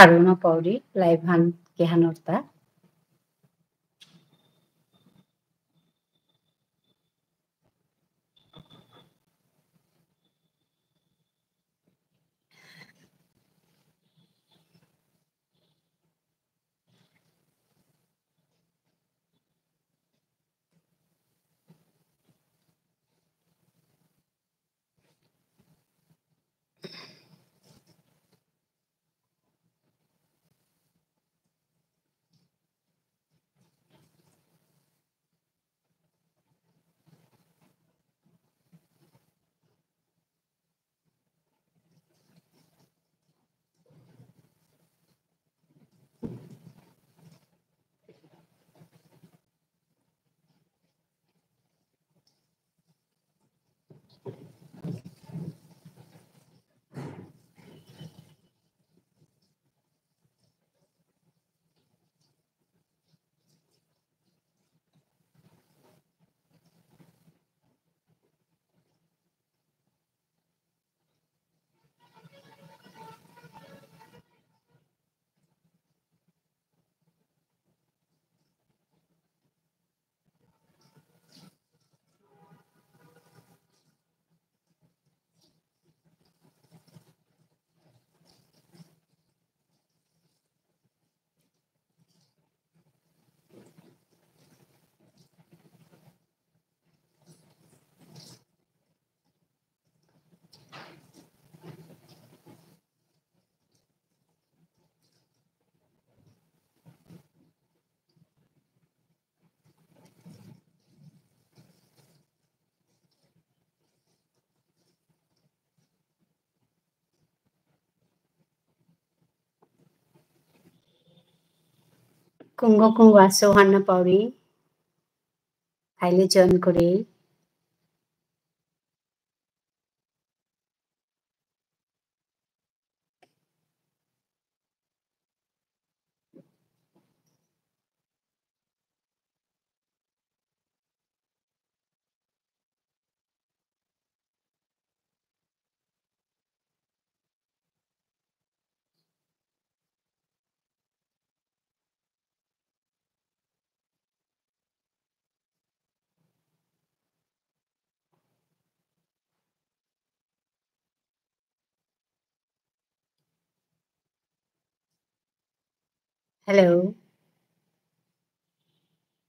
Haruna Pauri, live han Kehanorta. Kungo Kungo Sohanna Pauri, Haile John Kore. Hello.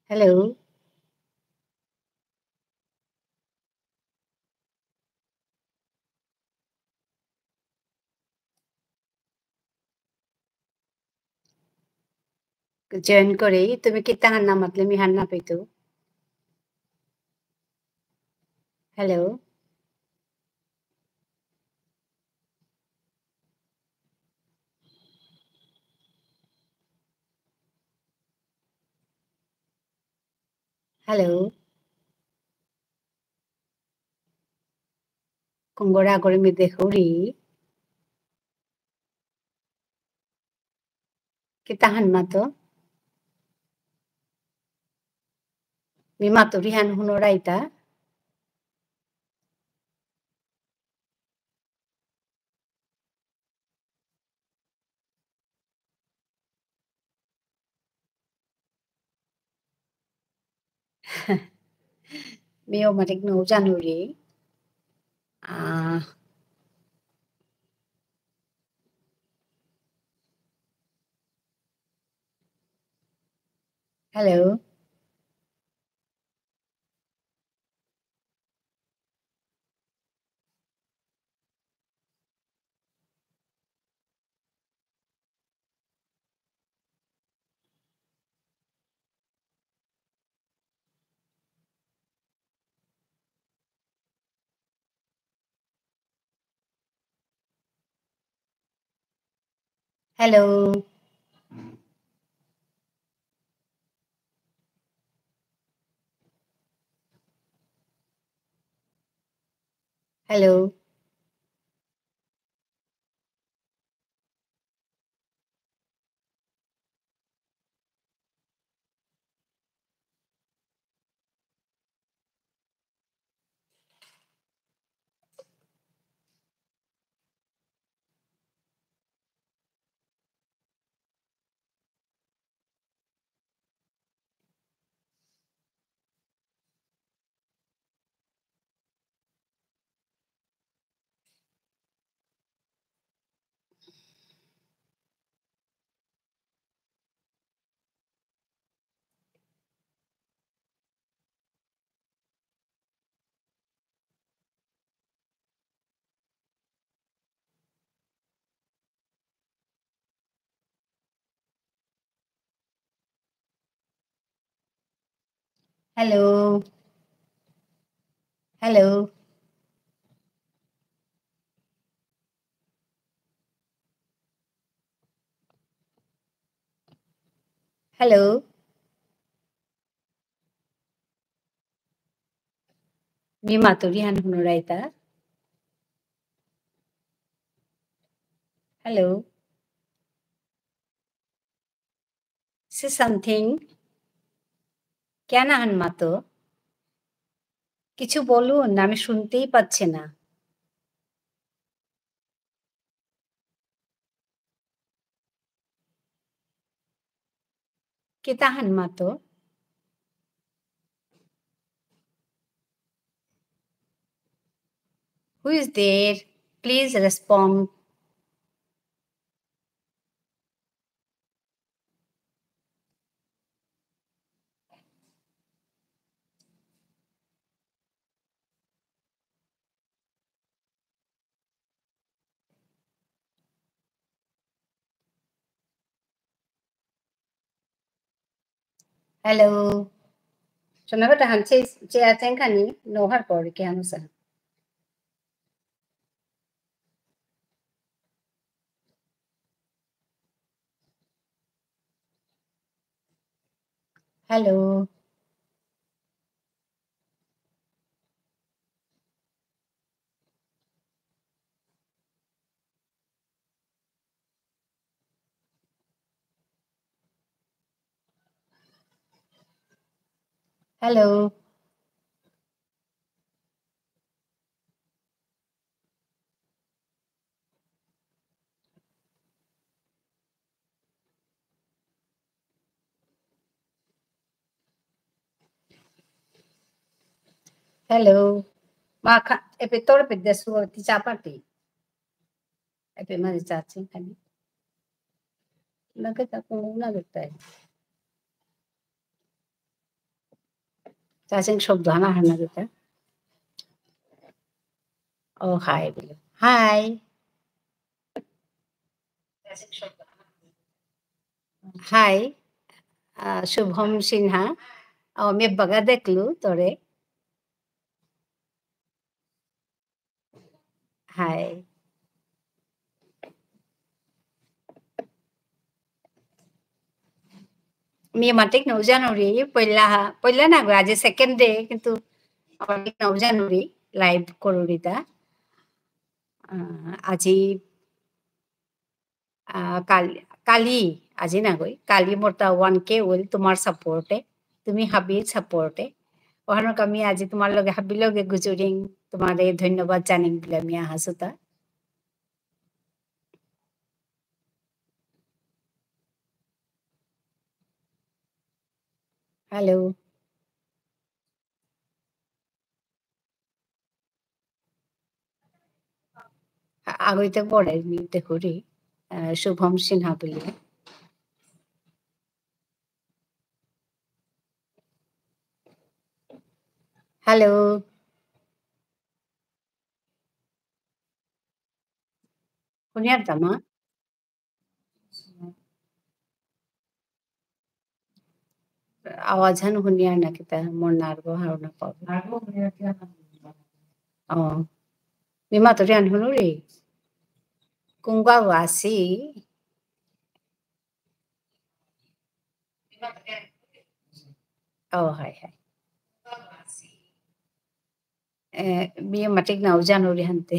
Hello. Join Kore, তুমি কি তাহার মাতলে me Hannah পেতো? Hello. Hello. Kungora Kore mi dekuri. Kita hanma to. Mi maturi han hunoraita. Mi o matik no januri. Hello. Hello. Hello. Hello. Hello. Hello. Mi maturihan honoraita. Hello. Say something. কেন হানমাতো? কিছু বলুন, আমি শুনতেই পাচ্ছি না। কে তাহান মাতো? Who is there? Please respond. Hello. Sonaba tahan che achen kani nohar por ke hanusa. Hello. Hello. Hello. Maka epe torpe desu ti chapati. Epe mari chachen kani. Nagata kung nagata. Chachen শব্দ হানা হানা গতা. Oh hi. Hi. Hi. Shubham Sinha. मी बघा देखलू तोरे. Hi. मी matik no January पहिला ना गो आज second day किंतु matik no January লাইভ করুরিতা আজি কালি কালি আজি না গই কালি মোরটা 1K হইল তোমার সাপোর্টে তুমি হাবির সাপোর্টে ওহানো আমি আজি তোমার লগে হাবি লগে গুজুরিং তোমারে ধন্যবাদ জানিং বলে আমি হাসুতা হ্যালো আগইতে পড়ে মিতে করি শুভম সিনহা বলি হ্যালো শুনিয়ার দামা आवाज हन हुनिया ना kita mon nargo haruna pa nargo hunia kya oh mima to rian hunuri kungwa wasi oh hai hai mi matik na ujan uri hante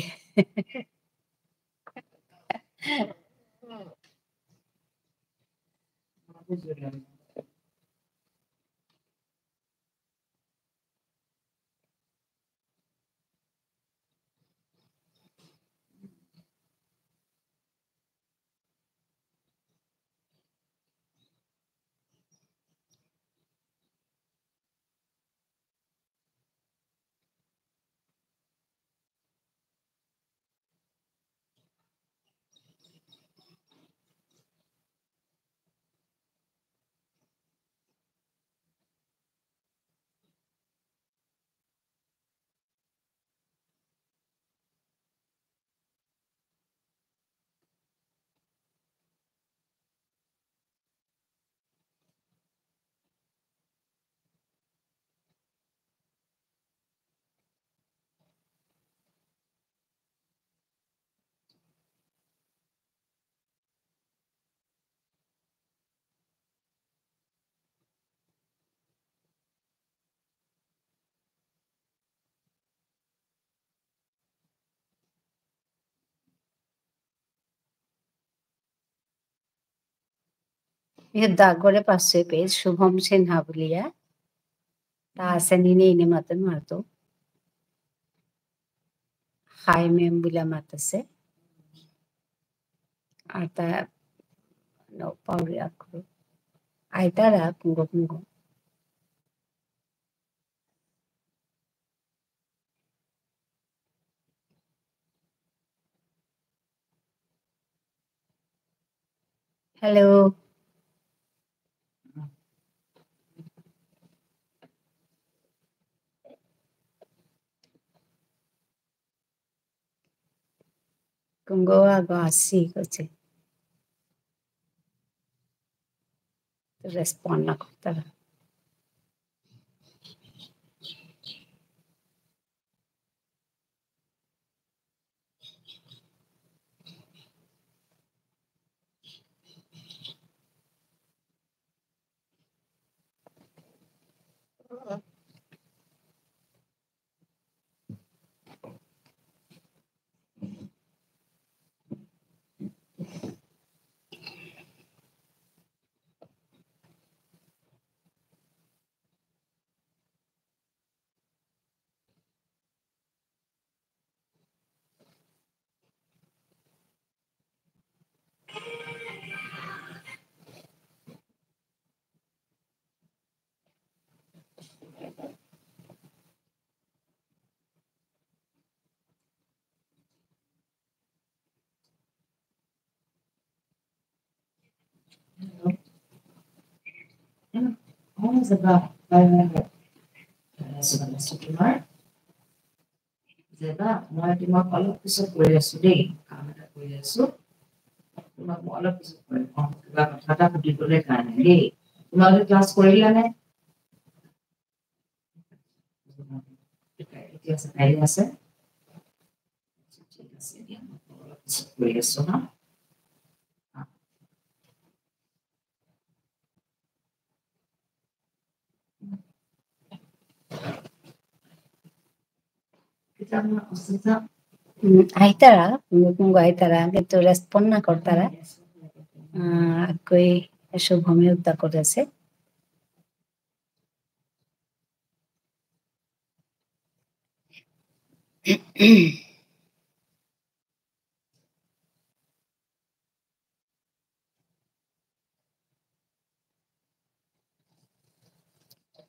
Daggore passe page Shubham Sinha buliya ta asanine ine matan marto hi mem bula matase ata no pauri akru aitara kungo kungo hello kungo ago asi koche respond na kotara Zeba, মই তোমাক অলপ পিছত কৰি আছো দেই, কাম এটা কৰি আছো। তোমাক মই অলপ পিছত কৰিম, কিবা কথা এটা সুধিবলৈ কাৰণে দেই। তোমালোকে ক্লাছ কৰিলানে? এতিয়া চাই আছে? ঠিক আছে দিয়া, মই অলপ পিছত কৰি আছো হা। aitara kungo aitara কিন্তু respond na kortara koi Shubhame udda koreছে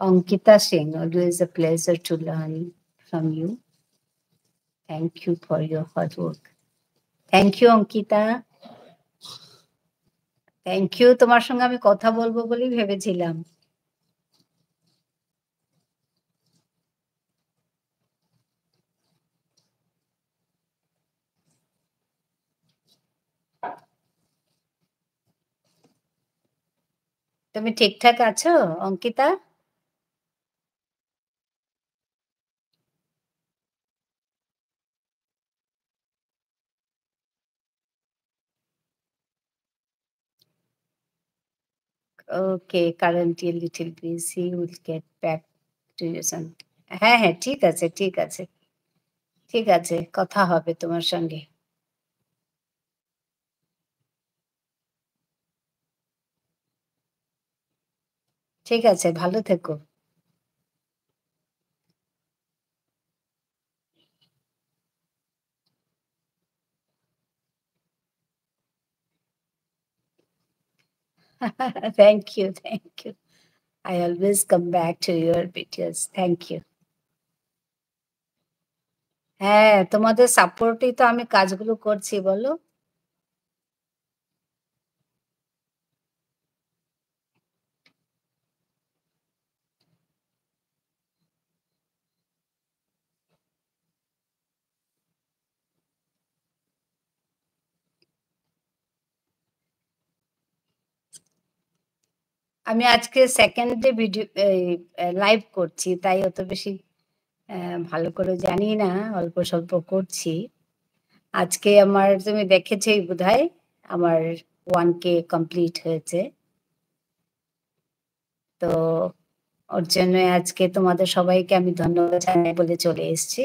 Ankita Singh, always a pleasure to learn from you. Thank you for your hard work. Thank you, Ankita. Thank you তোমার সঙ্গে আমি কথা বলবো বলেই ভেবেছিলাম তুমি ঠিকঠাক আছো Ankita okay currently little busy will get back to you soon হ্যাঁ হ্যাঁ ঠিক আছে ঠিক আছে ঠিক আছে কথা হবে তোমার সঙ্গে ঠিক আছে ভালো থেকো thank you thank you I always come back to your videos thank you হ্যাঁ তোমাদের সাপোর্টেই তো আমি কাজগুলো করছি বলো আমি আজকে সেকেন্ডে ভিডিও লাইভ করছি তাই অত বেশি ভালো করে জানি না অল্প স্বল্প করছি আজকে আমার তুমি দেখেছেই বোধহয় আমার 1K কমপ্লিট হয়েছে তো ওর জন্য আজকে তোমাদের সবাইকে আমি ধন্যবাদ জানাই বলে চলে এসেছি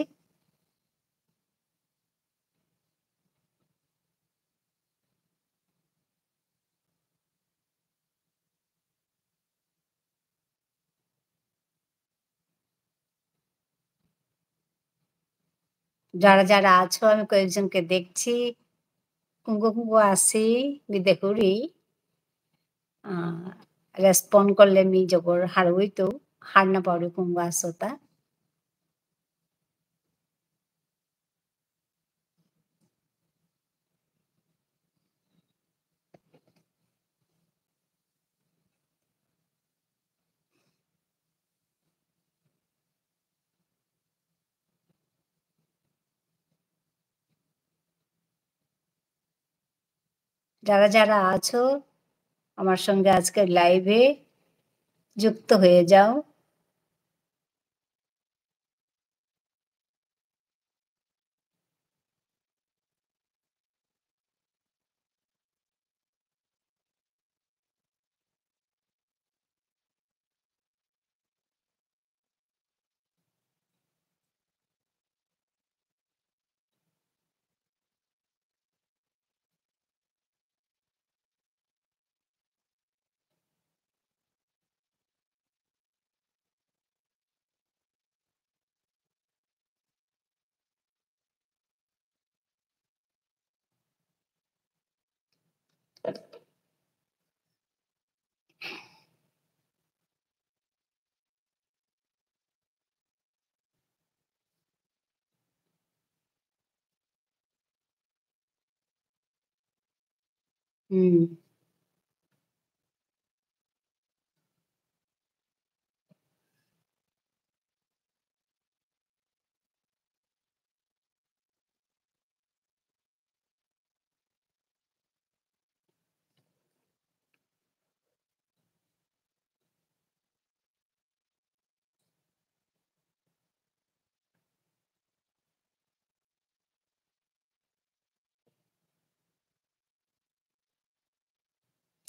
যারা যারা আছো আমি কয়েকজনকে দেখছি কুঙ্গো কুঙ্গো আছি mi দেখুরি রেসপন্ড করলে মি জগর হারুই তো হার না পাউরি কুঙ্গো আসোতা যারা যারা আছো আমার সঙ্গে আজকে লাইভে যুক্ত হয়ে যাও হুম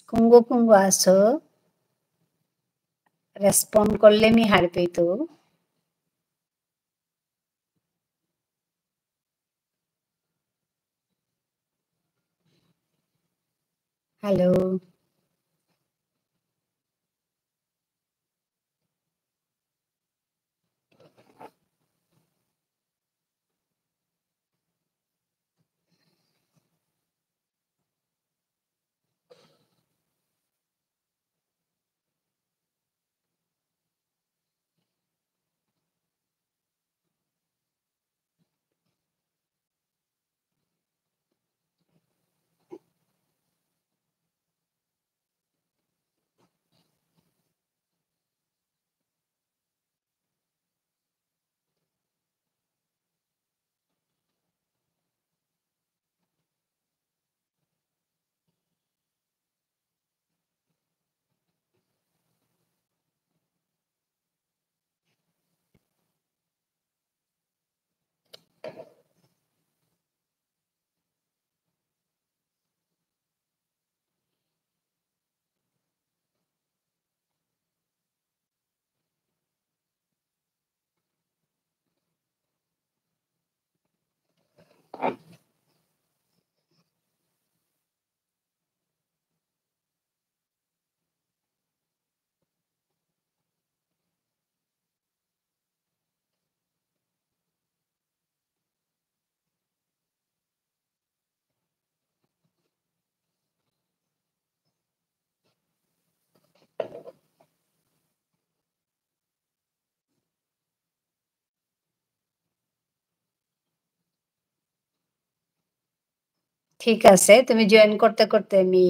কুঙ্গো কুঙ্গো আসো রেসপন্ড করলে মি হার পেতো হ্যালো ঠিক আছে তুমি জয়েন করতে করতে mi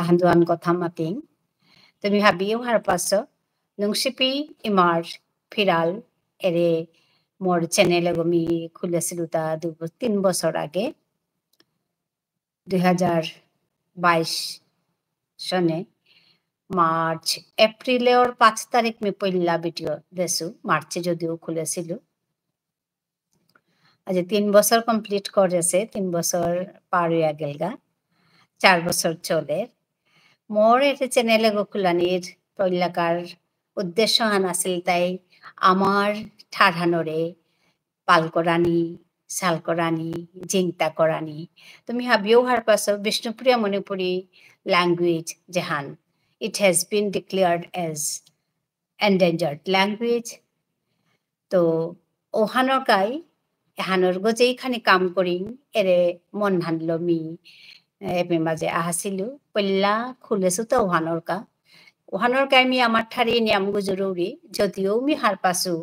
ahanduan ko thamating তুমি habiyo har paso nung sipi imar phiral ere মোর চ্যানেলে আমি খুলেছিল তা 3 বছর আগে 2022 সনে মার্চ এপ্রিলের 5 তারিখ মে পহিলা ভিডিও দেসু মার্চে যদিও খুলেছিল আজ 3 বছর কমপ্লিট করেছে 3 বছর পার হইয়া গেলগা 4 বছর চলে মোর এটা চ্যানেলে গোকুলানির পহিলাকার উদ্দেশ্য হান আছিল তাই আমার ঠাড়ানোরে পালকরানি সালকরানি জিংতা করানি তুমি হাবিও হার পাছো বিষ্ণুপ্রিয়া মণিপুরি ল্যাঙ্গুয়েজ যেহান it has been declared as endangered language তো ওহানকাই এহানোর গজেইখানি কাম করিং এরে মন হানলো মি এপে মাঝে আহাসিলু পল্লা খুলেছু তো ওহানোর কাই মি আমার ঠারি নিয়াম গুজরৌরি যদিও মি হার পাসু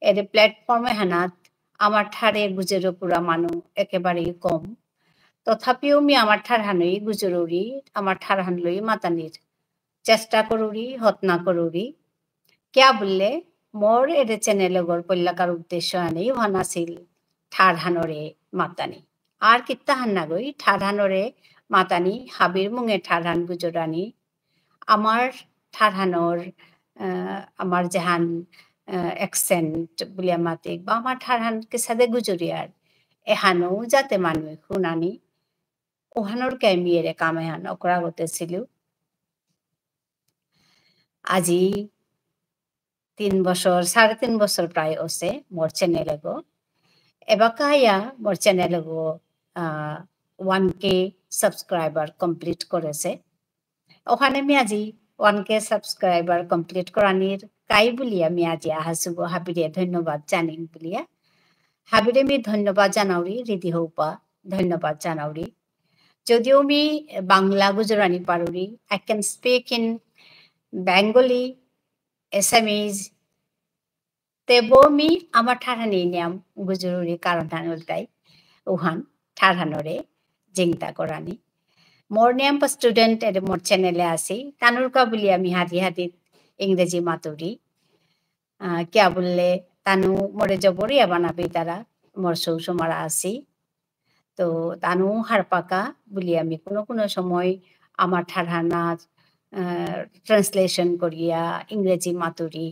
এরে প্ল্যাটফর্মে হানাত আমার ঠারে গুজরো পুরা মানু একেবারেই কম তথাপিও মি আমার ঠার হানই গুজরৌরি আমার ঠার হানলই মাতানির চেষ্টা করুরি হতনা করুরি ক্যা বললে মোর এর চ্যানেলে গড় পল্লাকার উদ্দেশ্য আনি ভানাসিল ঠার হানরে মাতানি আর কিত্তা হান্না গই ঠার হানরে মাতানি হাবির মুঙে ঠার হান গুজরানি আমার ঠার হানর আমার জাহান অ্যাকসেন্ট বলে মাতে বা আমার ঠার হানকে সাথে গুজরিয়ার এহানো যাতে মানুষ শুনানি ওহানোর ক্যামিয়েরে কামে হান অকরা গতেছিল আজি 3 বছর 3.5 বছর প্রায় আছে মোর চ্যানেলে গো এবাকায়া মোর চ্যানেলে গো 1K সাবস্ক্রাইবার কমপ্লিট করেছে ওখানে আমি আজি 1K সাবস্ক্রাইবার কমপ্লিট করানির কাই বলি আমি আজি আহাসুব হাবিরে ধন্যবাদ জানিম বলিয়া হাবিরে মি ধন্যবাদ জানাউরি রিদি হৌপা ধন্যবাদ জানাউরি যদিও আমি বাংলা গুজরানি পারুরি I can speak in Bengali Assamese তেবো মি আমার ঠারহানি নিয়াম গুজরুরি কারণ ঠানুলতাই উহান ঠারহানরে জিংতা করানি মোর নিয়াম পা স্টুডেন্ট এর মোর চ্যানেলে আসি তানুরকা বলি আমি হাতি হাতি ইংরেজি মাতুরি ক্যা বললে তানু মোরে জবরিয়া বানাবি তারা মোর সৌসমারা আসি তো তানু হারপাকা বলি আমি কোনো কোনো সময় আমার ঠারহানা ট্রান্সলেশন করিয়া ইংরেজি মাতুরি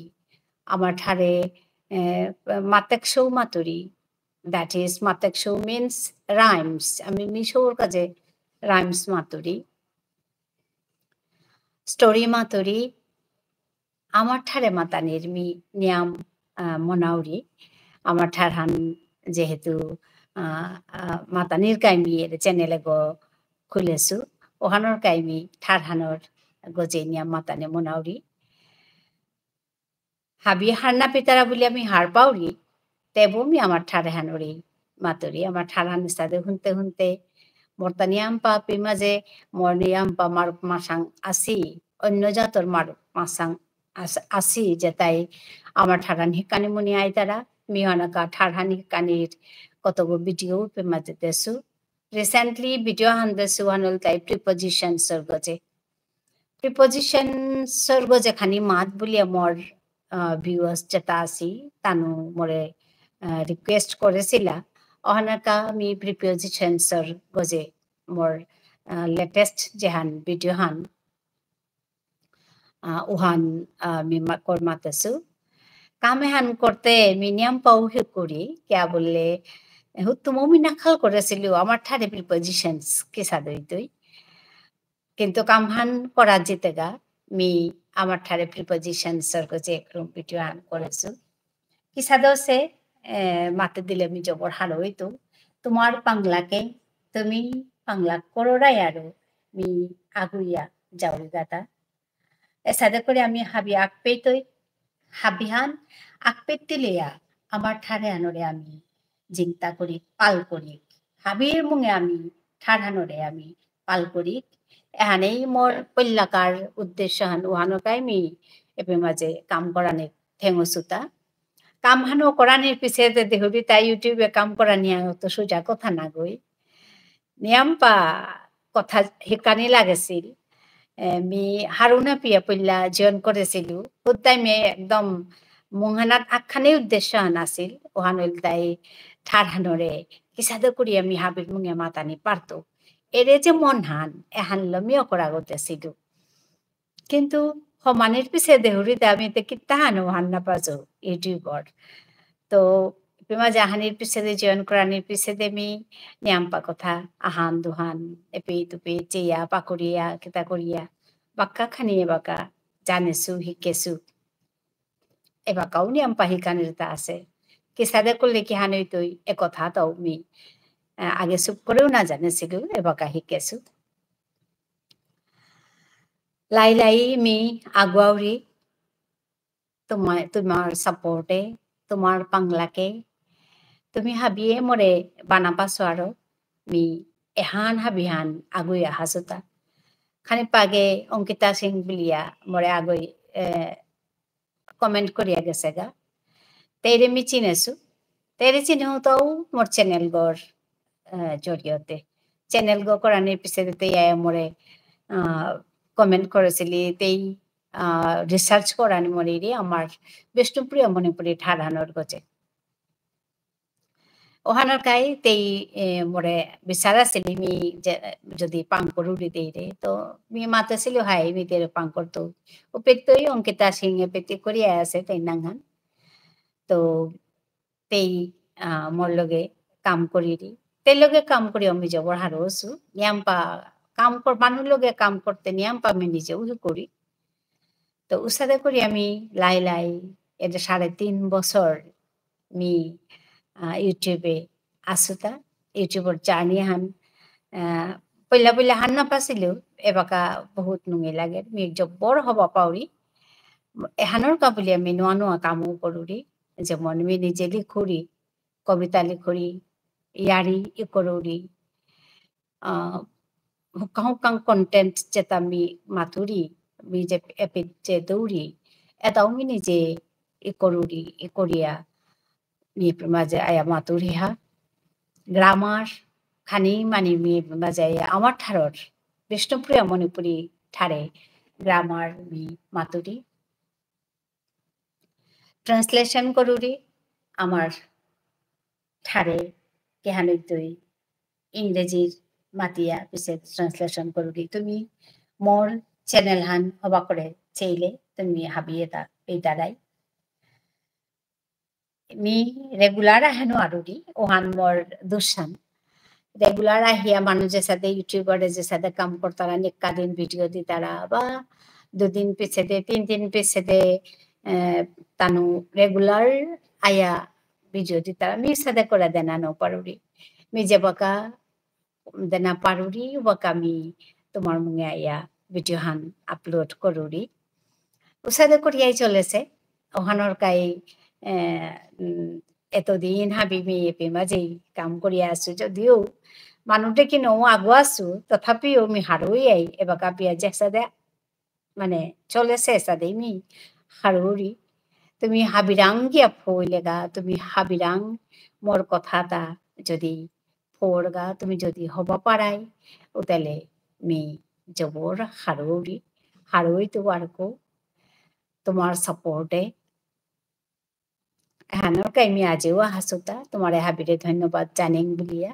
আমার ঠারে মাতেকশৌ মাতুরি দ্যাট ইজ মাতেকশৌ মিন্স রাইমস আমি মিশোর কাজে রাইমস মাতুরি স্টোরি মাতুরি আমার ঠারে মাতানির মি নিয়াম মনাউরি আমার ঠারহান যেহেতু মাতানির কাইমি এর চ্যানেলে গো খুলেছু ওহানোর কাইমি ঠারহানোর গজে নিয়াম মাতানে মনাউরি হাবি হারনা পিতারা বলি আমি হার পাউরি তেবো মি আমার ঠারে হানরি মাতুরি আমার ঠারহান সাথে হুনতে হুনতে মোরতা নিয়াম পা পিমাজে মোর নিয়াম পা মারুক মাসাং আসি অন্য জাতর মারুক মাসাং আসি যে তাই আমার ঠারহান হিকানি মনি আই তারা মিহানাকা ঠারহান হিকানির কতগো ভিডিও পিমাজে দেশু রিসেন্টলি ভিডিও হান দেশু হানুল তাই প্রিপোজিশন সর্গজে প্রিপোজিশন সর্গজে খানি মাত বলিয়া মোর ভিউয়ার্স যেটা আসি তানু মোরে রিকোয়েস্ট করেছিলা অহনাকা আমি প্রিপোজিশন সর গজে মোর লেটেস্ট যেহান ভিডিও হান উহান আমি করমাতেছু কামে হান করতে মিনিয়াম পাউ হে করি ক্যা বললে হুত্তুম আমি নাখাল করেছিল আমার ঠারে প্রিপোজিশনস কে সাদইতই কিন্তু কামহান করা যেতে গা মি আমার ঠারে প্রিপোজিশন সর্গজে একরম ভিডিও হান করেছু কি সাদসে মাতে দিলে মি জবর হালো হইতো তোমার পাংলাকে তুমি পাংলা করোরাই আরো মি আগুইয়া যাওরি গাতা সাদে করে আমি হাবি আকপেতই হাবিহান আকপেতিলেয়া আমার ঠারে আনরে আমি জিন্তা করি পাল করি হাবির মুঙে আমি ঠারহানরে আমি পাল করি এহানেই মোর পল্লাকার উদ্দেশ্য হান উহানকাই মি এপে মাঝে কাম করানে ঠেঙসুতা কাম হানো করানির পিছে দেহবি তাই ইউটিউবে কাম করা নিয়া তো সোজা কথা না গই নিয়াম পা কথা হিকানি লাগেছিল মি হারুনা পিয়া পল্লা জয়েন করেছিল হুদাই মে একদম মুহানাত আখানে উদ্দেশ্য হান আছিল ওহানুল তাই ঠারহানরে কিসাদে করি আমি হাবির মুঙে মাতানি পারতো এরে যে মন হান এহানলো মিও করা গতেছিল কিন্তু সমানির পিছে দেহরি আমি কিত্তা হানো হান না পাজো ইউটিউবর তো পিমা জাহানির পিছে জয়েন করানির পিছে মি নিয়াম্পা কথা আহান দুহান এপে তুপে চেয়া পাকড়িয়া কিতা করিয়া বাক্কা খানি এবাকা জানেছু শিকেছু এবাকাও নিয়াম্পা হিকানির তা আছে কিসাদে করলে কি হানই তৈ এ কথা তাও মি আগে চুপ করেও না জানেছিল এবাকা শিকেছু লাই লাই মি আগুয়াউরি তোমার সাপোর্টে তোমার পাংলাকে তুমি হাবিয়ে মরে বানা পাছো আরো মি এহান হাবিহান আগুই হাসুতা খানি পাগে অঙ্কিতা সিং বিলিয়া মরে আগুই কমেন্ট করিয়া গেছে গা তেরে মি চিনেছু তেরে চিনেও তাও মোর চ্যানেল গর জড়িয়তে চ্যানেল গো করানির পিছনে তেই মরে কমেন্ট করেছিলি তেই রিসার্চ করানি মরে আমার বিষ্ণুপ্রিয় মণিপুরি ঠাড়ানোর গছে ওহানার কাই তেই মরে বিচারা ছিলি মি যদি পাঙ্কর উড়ি দেই রে তো মি মাতে ছিল হাই মি তেরে পাঙ্কর তো ও পেতই অঙ্কিতা সিং এ পেতে করিয়া আছে তাই নাঙ্গান তো তেই মোর লগে কাম করি রি তেই লগে কাম করি আমি জবর হারো আছু নিয়াম্পা কাম কর মানুষ লগে কাম করতে নিয়াম্পা আমি নিজেও করি তো উসাদে করি আমি লাই লাই এটা 3.5 বছর মি ইউটিউবে আছুতা ইউটিউবৰ জাৰ্নি হান পইলা পইলা হান নাপাছিলো এবাকা বহুত নুঙি লাগে মি জব্বৰ হব পাউরি এহানোর কাবুলি আমি নোয়া নোয়া কামও করুরি যেমন মি নিজে লিখুরি কবিতা লিখুরি ইয়ারি ই করুরি হুকাং হুকাং কন্টেন্ট যেটা মি মাথুরি মি যে এপিত যে দৌড়ি এটাও মি নিজে ই করুরি ই করিয়া মি মাঝে আয়া মাতুরি হা গ্রামার খানি মানি মি মাঝে আয়া আমার ঠারর বিষ্ণুপ্রিয়া মণিপুরি ঠারে গ্রামার মি মাতুরি ট্রান্সলেশন করুরি আমার ঠারে কেহানিক দুই ইংরেজির মাতিয়া পিছে ট্রান্সলেশন করুরি তুমি মোর চ্যানেল হান হবা করে চাইলে তুমি হাবিয়ে তা এই দাঁড়াই মি রেগুলার আহানো আরুরি ওহান মোর দুসান রেগুলার আহিয়া মানুষের সাথে ইউটিউবারের যে সাথে কাম করতারা নিক্কা দিন ভিডিও দিতারা বা 2 দিন পিছে দে 3 দিন পিছে দে তানু রেগুলার আয়া ভিডিও দিতারা মি সাথে করে দেনানো পারুরি মি যে বাকা দেনা পারুরি বাকা মি তোমার মুঙে আয়া ভিডিও হান আপলোড করুরি উসাদে করিয়াই চলেছে ওহানোর কাই এতদিন হাবি মি এপি মাঝেই কাম করিয়া আছো যদিও মানুষটা কি নৌ আগুয়া আছো তথাপিও মি হারুই আই এবাকা পিয়া যেসাদে মানে চলেছে সাদে মি হারুরি তুমি হাবিরাং গিয়া ফইলেগা তুমি হাবিরাং মোর কথাটা যদি ফোরগা তুমি যদি হবা পারাই ওতালে মি জবর হারুরি হারুই তো আরকো তোমার সাপোর্টে হানোর কাই মি আজও হাসুতা তোমার হাবিরে ধন্যবাদ জানিং বলিয়া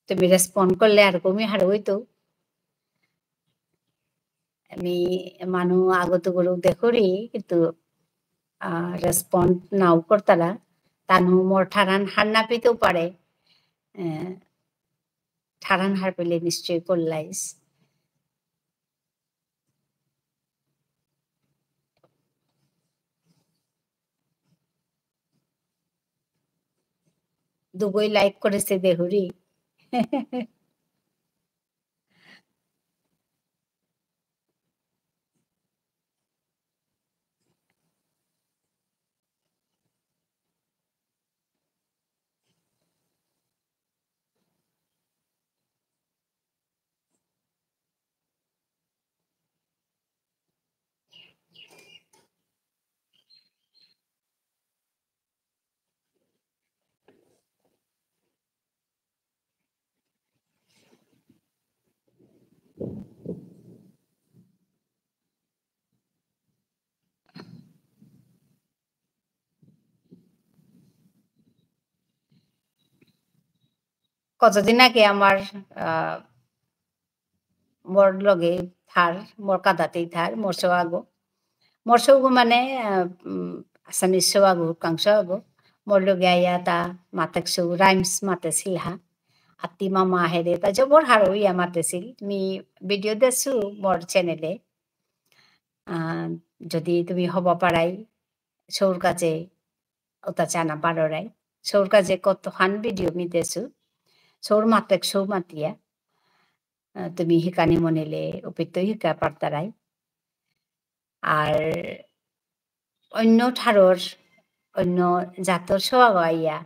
তুমি রেসপন্ড করলে আর কমি হারুই তো আমি মানু আগত গরু দেখুরি কিন্তু রেসপন্ড নাও করতারা তানু মোর ঠারান হার না পেতেও পারে ঠারান হার পেলে নিশ্চয় করলাইস দুগই লাইক করেছে দেহুরি কতদিন আগে আমার মোর লগে থার মোর কাদাতেই থার মোর সৌগো মানে আসামিস সৌগো কাংস হবো মোর লগে আইয়া তা মাতাক সৌ রাইমস মাতেছিল হা আত্তি মামা হেরে তা জবর হার হইয়া মাতেছিল তুমি ভিডিও দেখছো মোর চ্যানেলে যদি তুমি হবা পারাই সৌর কাছে ওটা জানা পারাই সৌর কাছে কত হান ভিডিও মি দেখছো সৌর মাতাক সৌ মাতিয়া তুমি হিকানি মনেলে ওপিত হিকা পারতারাই আর অন্য ঠাৰৰ অন্য জাতৰ সব আইয়া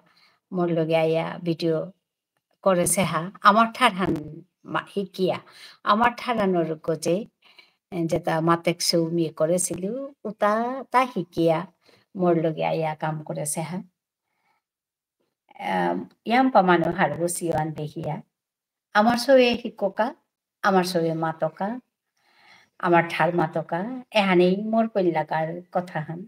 মোর লগে আইয়া ভিডিও করেছে হা আমার ঠারহান শিকিয়া আমার ঠারানোর গজে যেটা মাতেক সৌমিয়ে করেছিল উতা তা শিকিয়া মোর লগে আইয়া কাম করেছে হা ইয়াম পামানো হারবো সিওয়ান দেখিয়া আমার সবে শিক্ষকা আমার সবে মাতকা আমার ঠার মাতকা এহানেই মোর কল্যাকার কথা হান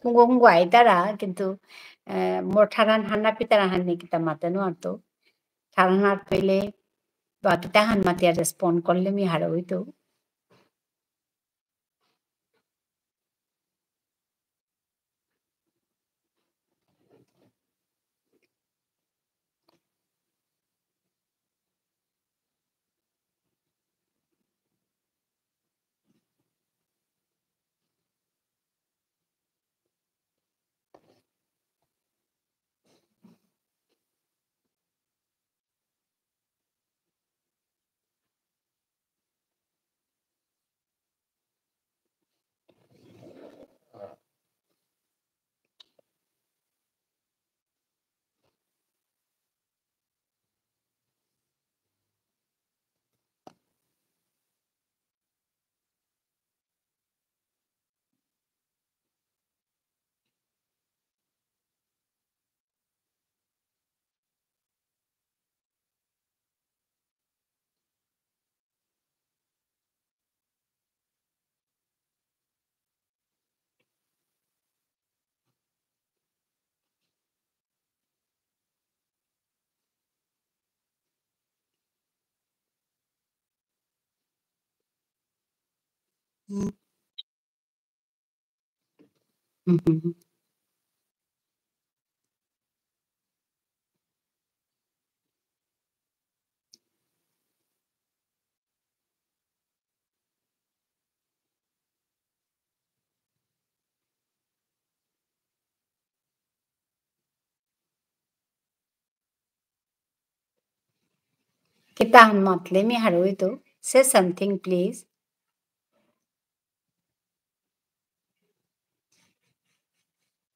Kung aitara কিন্তু মোর ঠারান হান্না পিতারা হান্নি কিতা মাতেনো আতো ঠারান হাত পেলে বা কিতা হান মাতিয়া রেসপন্ড করলে মি হারা হইতো kita han matle mi hara hইতো say something please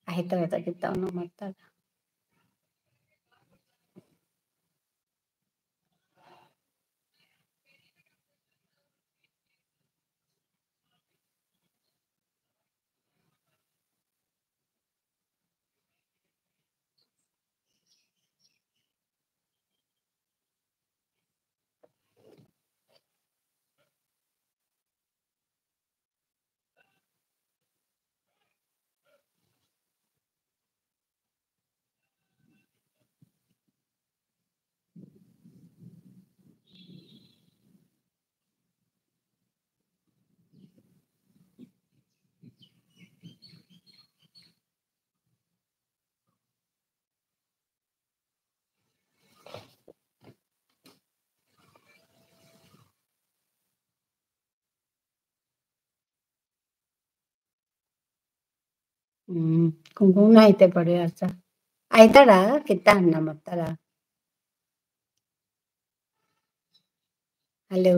ahitara ta kita no matta kung naite pare asa aitara kita han na matara hello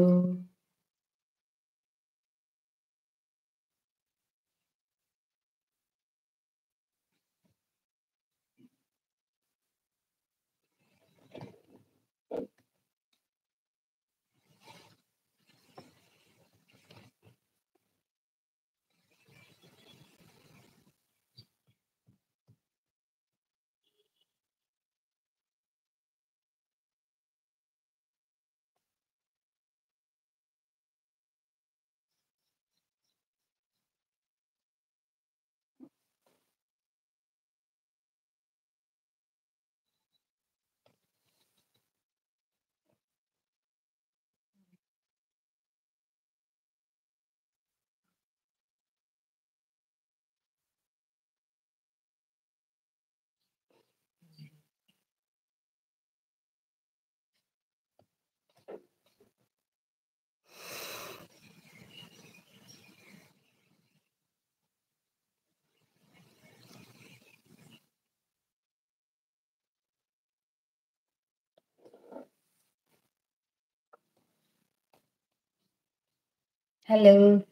Hello.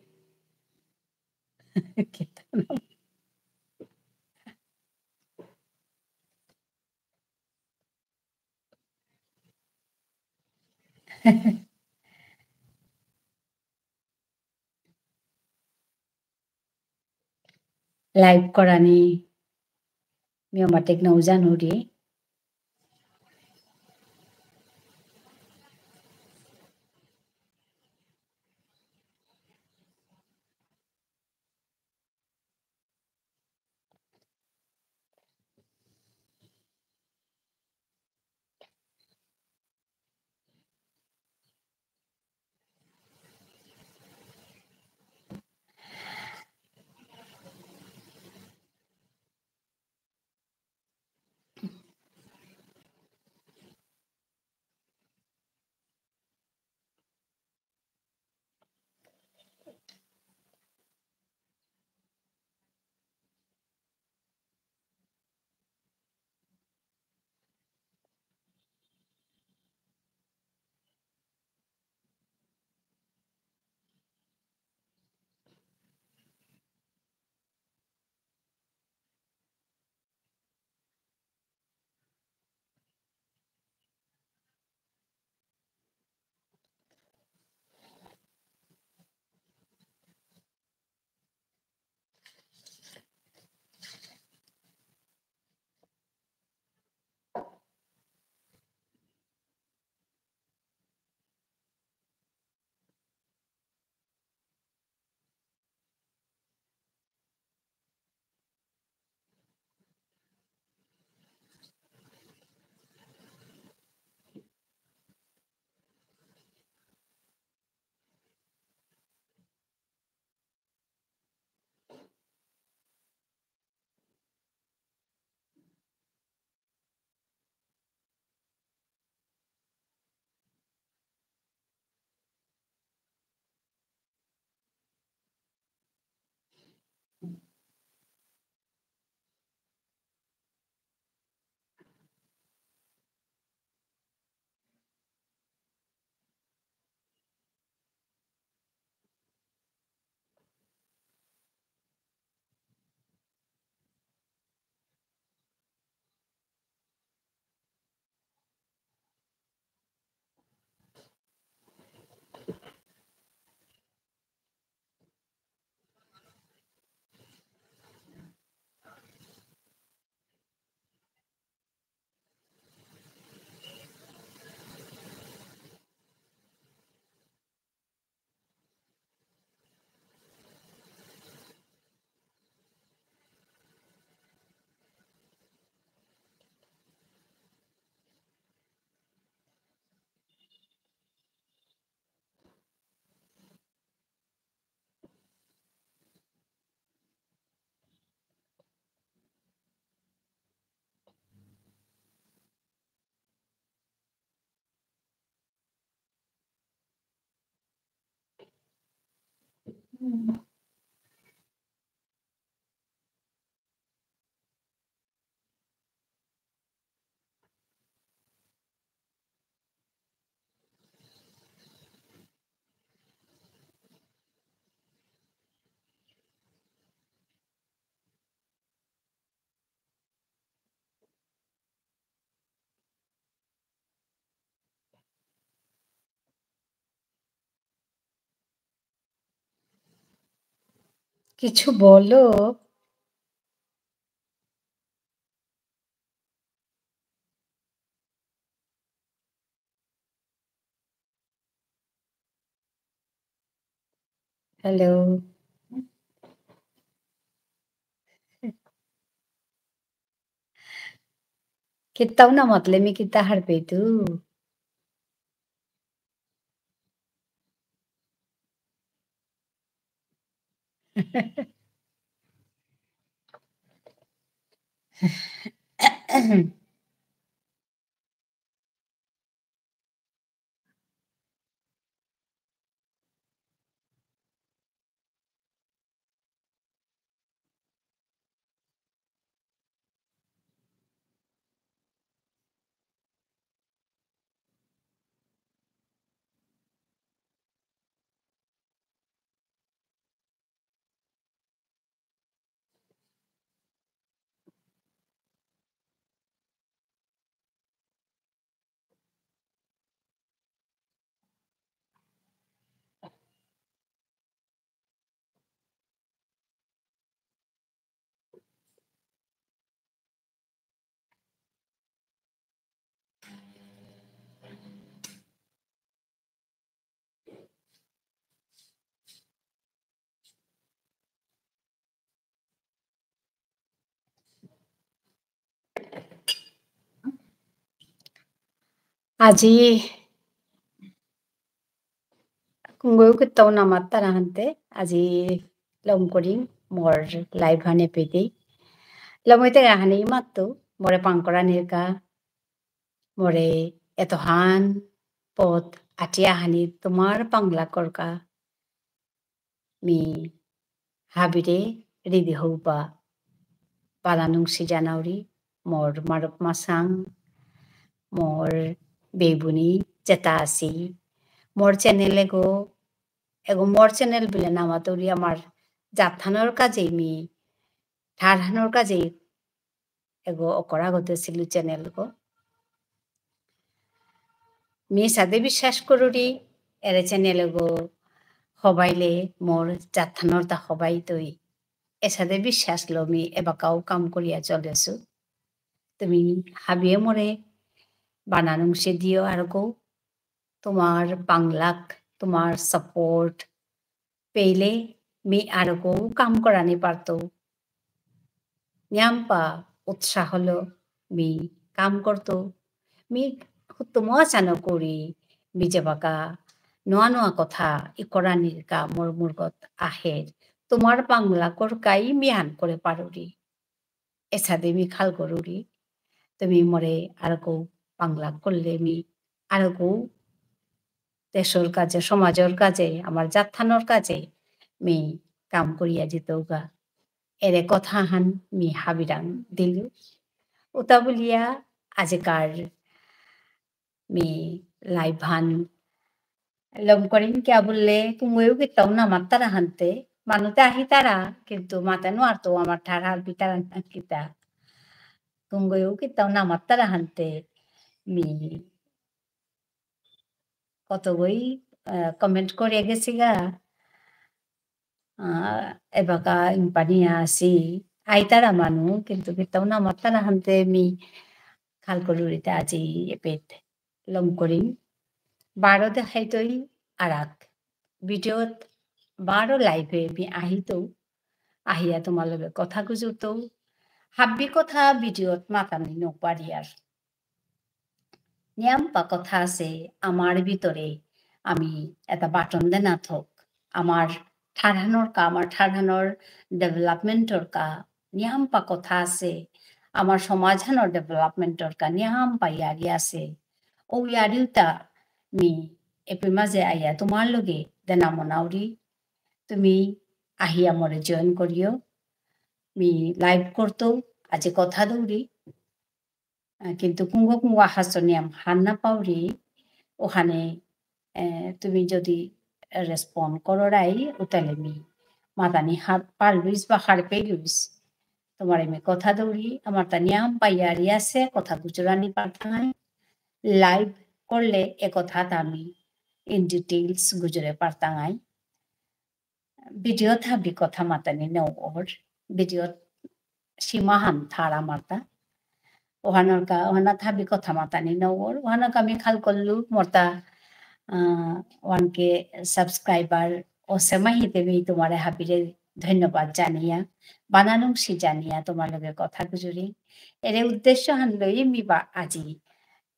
Live kora ni mi matek na ujan huri. কিছু বলো। Hello. Kita na matlemi kita harpetu. আজি kungoy kitaw na mata na hante আজি lom koring mor live hane pedi lomoite gahani matto more pangkora nirka more etohan pot atia hani tomar pangla korka mi habire ridi hoba palanung si janauri mor marok masang mor bebuni cetasi mor channel ego mor channel bile namaturi amar জাথানোর কাজে me ঠারহানোর কাজে এগো অকরা গতে Silu channel গো me সাদে বিশ্বাস করুরি এরে channel গো হবাইলে মোর জাথানোর তা হবাই তৈ এ সাদে বিশ্বাস লো me এবাকাও কাম করিয়া চলেছু তুমি হাবিয়ে মোরে বানানুং সে দিও আর গো তোমার বাংলাক তোমার সাপোর্ট পেইলে মি আর গো কাম করানি পারতো nyampa উৎসাহ হলো মি কাম করতো মি হুত্তমা চানো করি বিজে বাকা নোয়া নোয়া কথা ইকরানির কা মোর মুরগত আহের তোমার বাংলা করকাই মিয়ান করে পারুরি এসাদে মি খাল করুরি তুমি মরে আর কৌ বাংলা করলে মি আর কৌ দেশর কাজে সমাজের কাজে আমার জাথানোর কাজে মি কাম করিয়া যেতৌগা এরে কথা হান মি হাবিরাং দিলু ওটা বলিয়া আজিকার মি লাইভ হান লম করিন কিয়া বললে কুমুয়েও গেতাও না আমার তারা হানতে মানুতে আহি তারা কিন্তু মাতানো আর তো আমার ঠাড়ার বিতারা না কিতা কুমুয়েও গেতাও না আমার তারা হানতে মি কত বই কমেন্ট করে গেছি গা এবাকা ইম্পানিয়া আসি আইতারা মানু কিন্তু গেতাও না আমার তারা হানতে মি খাল করুরিতে আজি এপেট লম করিম বারো দেখাইতই আরাক ভিডিওত বারো লাইভে মি আহিতো আহিয়া তোমার লগে কথা গুজুতো হাব্বি কথা ভিডিওত মাতানি নপারি আর নিয়াম্পা কথা আছে আমার ভিতরে আমি এটা বাটন দে না থক আমার ঠাড়ানোর ডেভেলপমেন্টর কা নিয়াম্পা কথা আছে আমার সমাধানোর ডেভেলপমেন্টর কা নিয়াম্পা ইয়ারি আছে ও ইয়ারিউতা মি এপি মাঝে আইয়া তোমার লগে দেনা মনাউরি তুমি আহিয়া মরে জয়েন করিও মি লাইভ করতো আজি কথা দৌড়ি কিন্তু কুঙ্গ কুঙ্গ হাসনিয়াম হান্না পাউরি ওখানে তুমি যদি রেসপন্ড করাই উতালে মি মাতানি হার পারলুইস বা হার পেলুইস তোমার আমি কথা দৌড়ি আমার তা নিয়াম পাইয়ারি আছে কথা গুজরানি পাঠায় লাইভ করলে এ কথা আমি ইন ডিটেইলস গুজরে পারতাঙাই ভিডিও থাবি কথা মাতানি নৌ ওর ভিডিও সীমাহান থারা মাতা ওহানা থাবি কথা মাতানি নৌ ওর ওহানা আমি খাল করলু মরতা ওয়ানকে সাবস্ক্রাইবার ও সেমাহিতে মি তোমার হাবিরে ধন্যবাদ জানিয়া বানানুং সি জানিয়া তোমার লগে কথা গুজরি এর উদ্দেশ্য হানলই মি বা আজি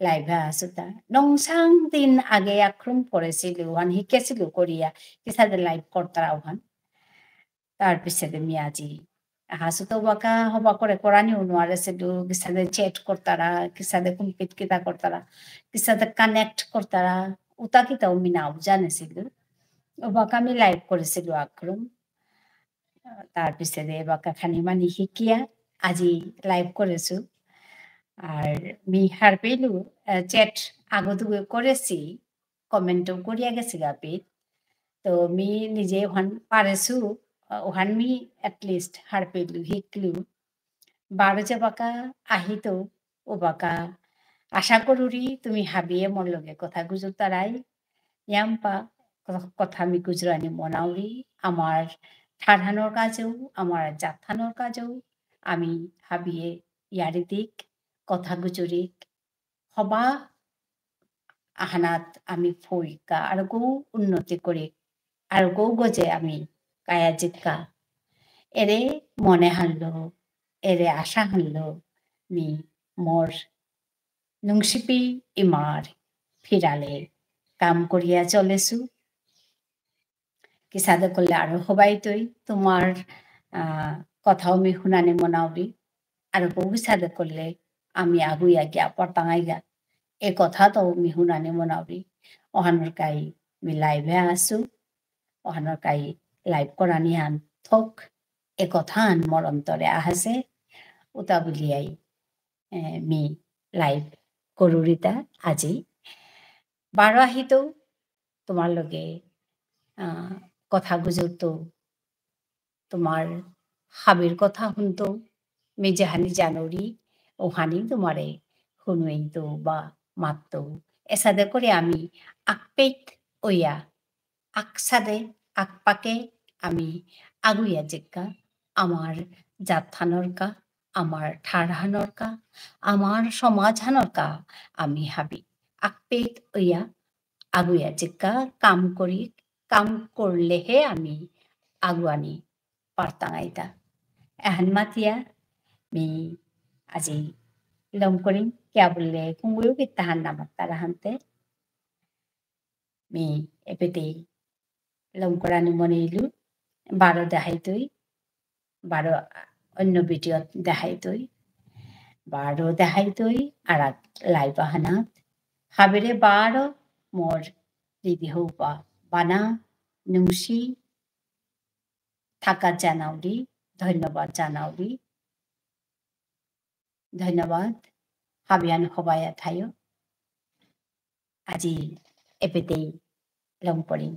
লাইভে আসুতা নংসাং দিন আগে আক্রম করেছিল ওয়ান শিকেছিল করিয়া কিসাদে লাইভ করতারা ওহান তার পিছনে মি আজি হাসুতো বাকা হবা করে করানি উনোয়ারেছিল কিসাদে চ্যাট করতারা কিসাদে কম্পিট কিতা করতারা কিসাদে কানেক্ট করতারা উতা কিতাও মি নাও জানেছিল বাকা আমি লাইভ করেছিল আক্রম তার পিছনে বাকা খানি মানি শিকিয়া আজি লাইভ করেছো আর মি হার পেলু চ্যাট আগত করেছি কমেন্টও করিয়া গেছি গাপি তো মি নিজে ওখান পারেছু ওখান মি এটলিস্ট হার পেলু শিকলু বারো যে বাকা আহিতো ও বাকা আশা করুরি তুমি হাবিয়ে মোর লগে কথা গুজর তারাই ইয়াম্পা কথা আমি গুজরানি মনাউরি আমার ঠাড়ানোর কাজেও আমার জাথানোর কাজেও আমি হাবিয়ে ইয়ারি দিক কথা গুজরিক হবা আহানাত আমি ফইকা আর গৌ উন্নতি করি আর গৌ গজে আমি কায়া জিকা এরে মনে হানলো এরে আশা হানলো মি মোর নুংসিপি ইমার ফিরালে কাম করিয়া চলেছু কি সাদে করলে আরো হবাই তৈ তোমার কথাও মি শুনানি মনাওরি আর বহু সাদে করলে আমি আগুইয়া গিয়া পটাঙাই গা এ কথা তো মি শুনানি মনাওরি অহানোর কাই মি লাইভে আসু অহানোর কাই লাইভ করানি আন থক এ কথা আন মর অন্তরে আহাসে উতা বুলিয়াই মি লাইভ করুরিতা আজি বারো আহিতো তোমার লগে কথা গুজরতো তোমার হাবির কথা শুনতো মি যাহানি জানুরি ওহানি তোমারে শুনুইতো বা মাততো এসাদে করে আমি আকপেট ওইয়া আকসাদে আকপাকে আমি আগুইয়া জিক্কা আমার জাতহানরকা আমার ঠারহানরকা আমার সমাজহানরকা আমি হাবি আকপেট ওইয়া আগুইয়া জিক্কা কাম করি কাম করলেহে আমি আগুয়ানি পারতাঙাইতা এহান মাতিয়া মি আজি লম করিম কিয়া বললে কুঙ্গুয়ু কিতাহান নামাত তারাহান্তে মি এপেতে লম করানি মনে ইলু বারো দেখাই তুই বারো অন্য ভিডিও দেখাই তুই বারো দেখাই তুই আর লাইভ আহানাত হাবিরে বারো মোর দিদি হৌপা বানা নুমসি থাকা জানাউরি ধন্যবাদ জানাউরি ধন্যবাদ হাবিয়ান হবায়া থাইও আজি এপেতেই লম পড়ি